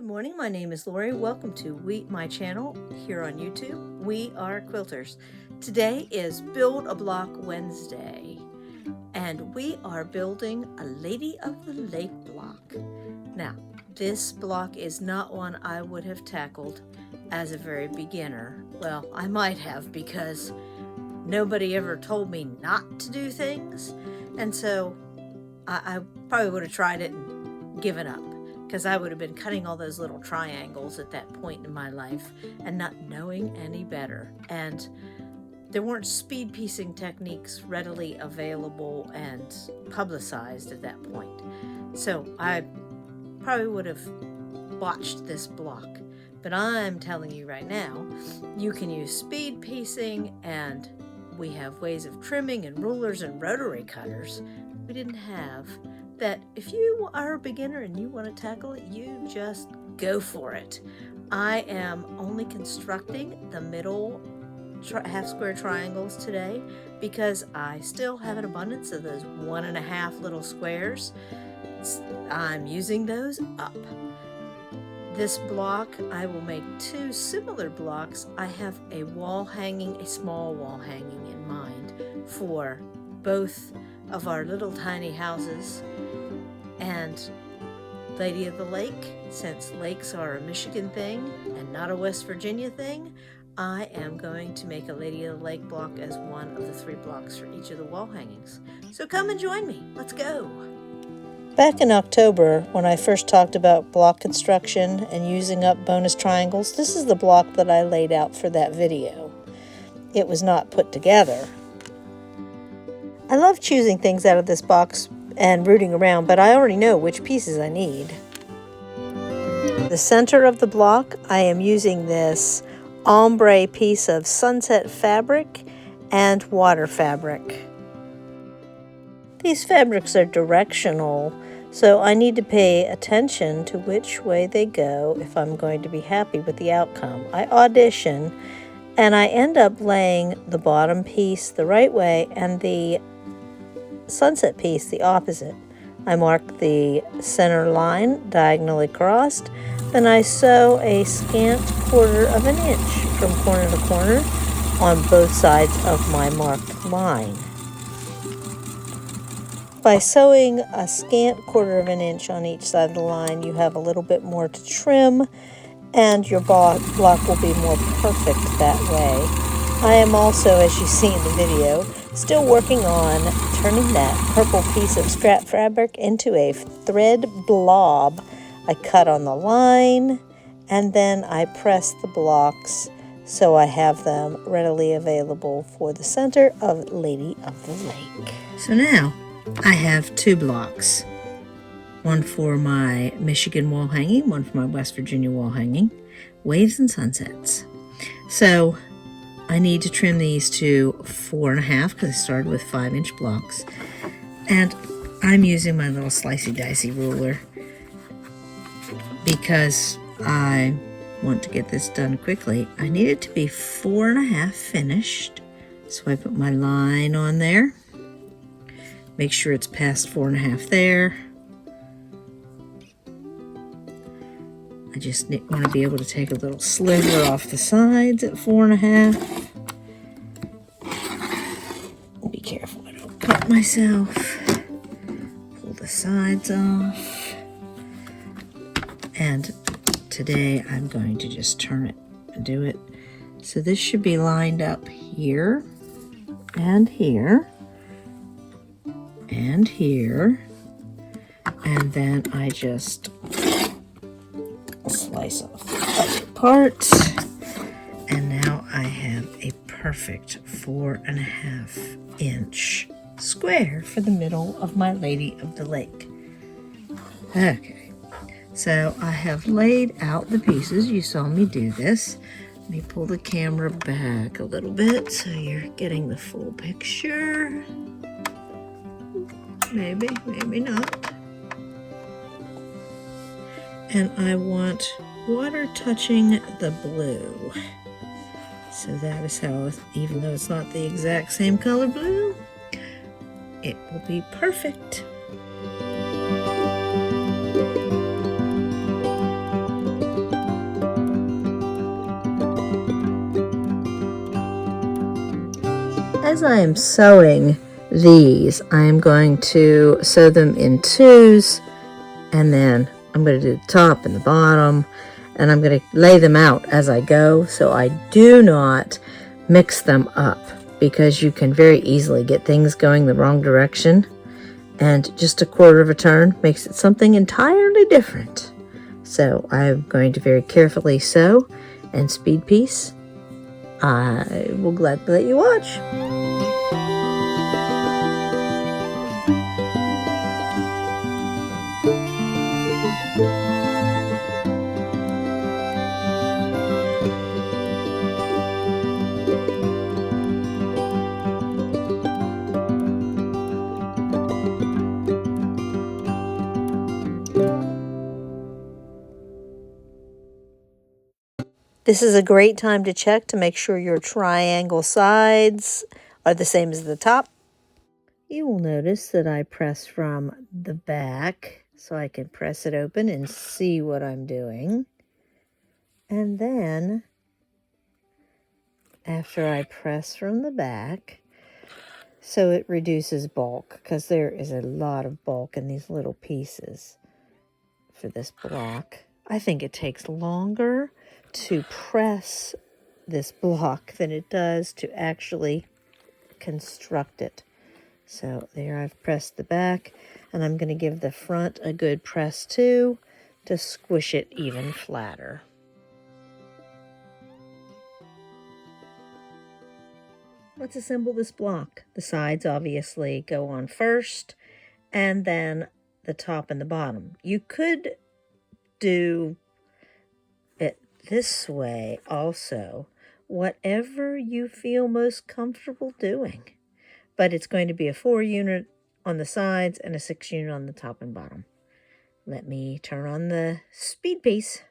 Good morning, my name is Lori. Welcome to my channel here on YouTube. We are quilters. Today is Build a Block Wednesday, and we are building a Lady of the Lake block. Now, this block is not one I would have tackled as a very beginner. Well, I might have, because nobody ever told me not to do things, and so I probably would have tried it and given up, because I would have been cutting all those little triangles at that point in my life and not knowing any better. And there weren't speed piecing techniques readily available and publicized at that point. So I probably would have botched this block. But I'm telling you right now, you can use speed piecing, and we have ways of trimming and rulers and rotary cutters we didn't have, that if you are a beginner and you want to tackle it, you just go for it. I am only constructing the middle half square triangles today because I still have an abundance of those 1.5 little squares. I'm using those up. This block, I will make 2 similar blocks. I have a wall hanging, a small wall hanging in mind for both of our little tiny houses. And Lady of the Lake, since lakes are a Michigan thing and not a West Virginia thing, I am going to make a Lady of the Lake block as one of the 3 blocks for each of the wall hangings. So come and join me. Let's go. Back in October, when I first talked about block construction and using up bonus triangles, this is the block that I laid out for that video. It was not put together. I love choosing things out of this box and rooting around, but I already know which pieces I need. The center of the block, I am using this ombre piece of sunset fabric and water fabric. These fabrics are directional, so I need to pay attention to which way they go if I'm going to be happy with the outcome. I audition, and I end up laying the bottom piece the right way and the sunset piece the opposite. I mark the center line diagonally crossed, then I sew a scant 1/4 inch from corner to corner on both sides of my marked line. By sewing a scant 1/4 inch on each side of the line, you have a little bit more to trim, and your block will be more perfect that way. I am also, as you see in the video, still working on turning that purple piece of scrap fabric into a thread blob. I cut on the line, and then I press the blocks so I have them readily available for the center of Lady of the Lake. So now I have 2 blocks. One for my Michigan wall hanging, one for my West Virginia wall hanging, waves and sunsets. So I need to trim these to 4.5 because I started with 5-inch blocks. And I'm using my little slicey dicey ruler because I want to get this done quickly. I need it to be 4.5 finished. So I put my line on there. Make sure it's past 4.5 there. I just want to be able to take a little sliver off the sides at 4.5. Be careful I don't cut myself. Pull the sides off. And today I'm going to just turn it and do it. So this should be lined up here and here and here. And then I just slice off the other part, and now I have a perfect 4.5 inch square for the middle of my Lady of the Lake. Okay, so I have laid out the pieces. You saw me do this. Let me pull the camera back a little bit so you're getting the full picture. Maybe, maybe not. And I want water touching the blue. So that is how, even though it's not the exact same color blue, it will be perfect. As I am sewing these, I am going to sew them in twos, and then I'm going to do the top and the bottom, and I'm going to lay them out as I go so I do not mix them up, because you can very easily get things going the wrong direction, and just a quarter of a turn makes it something entirely different. So I'm going to very carefully sew and speed piece. I will gladly let you watch. This is a great time to check to make sure your triangle sides are the same as the top. You will notice that I press from the back so I can press it open and see what I'm doing. And then after I press from the back, so it reduces bulk, because there is a lot of bulk in these little pieces for this block. I think it takes longer to press this block than it does to actually construct it. So there, I've pressed the back, and I'm going to give the front a good press too to squish it even flatter. Let's assemble this block. The sides obviously go on first, and then the top and the bottom. You could do it this way also, whatever you feel most comfortable doing. But it's going to be a 4 unit on the sides and a 6 unit on the top and bottom. Let me turn on the speed piece.